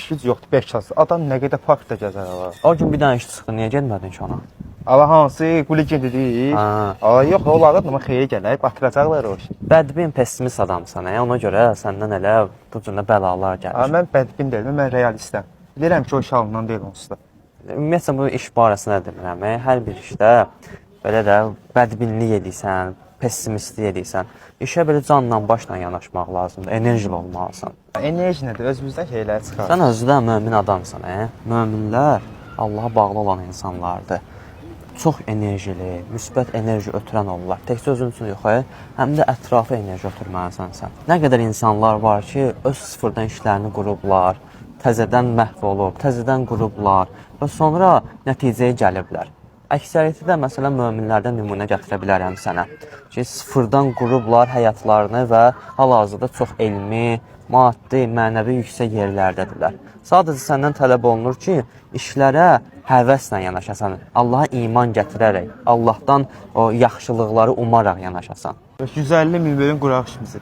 güc yoxdur, 5 saat. Adam nə qədər parkda gəzər ala. O gün bir dənə iş çıxdı, niyə getmədin ki ona? Ala hansı quligen dedi? Ha. Ala yox, onlara da xeyir gələr, batıracaqlar o işi. Bədbin, pessimist adamsan, ona görə səndən elə bu cürlə bəlalar Ala gəlir. mən bədbin deyiləm, mən realistəm. Bilirəm ki, o iş alından deyil onsuz da. Ümumiyyətlə bu iş barəsində demirəm. Hər bir işdə belə də bədbinlik edirsən, pessimistlik edirsən. İşə belə canla başla yanaşmaq lazımdır, enerjili olmalısan. Enerji nədir? Özümüzdən şeylər çıxar. Sən özündə mömin adamsan, Möminlər Allaha bağlı olan insanlardır. Çox enerjili, müsbət enerji ötürən olurlar. Təkcə özün üçün yox, həm də ətrafa enerji ötürməlisən sən. Nə qədər insanlar var ki, öz sıfırdan işlərini qurublar, təzədən məhv olub, təzədən qurublar və sonra nəticəyə gəliblər. Əksəriyyəti də məsələn möminlərdən nümunə gətirə bilərəm sənə. Ki, sıfırdan qurublar həyatlarını və hal-hazırda çox elmi, maddi, mənəvi yüksək yerlərdədirlər. Sadəcə səndən tələb olunur ki, işlərə həvəslə yanaşasan, Allaha iman gətirərək, Allahdan o yaxşılıqları umaraq yanaşasan. 150 min bölüm quraq işimizi.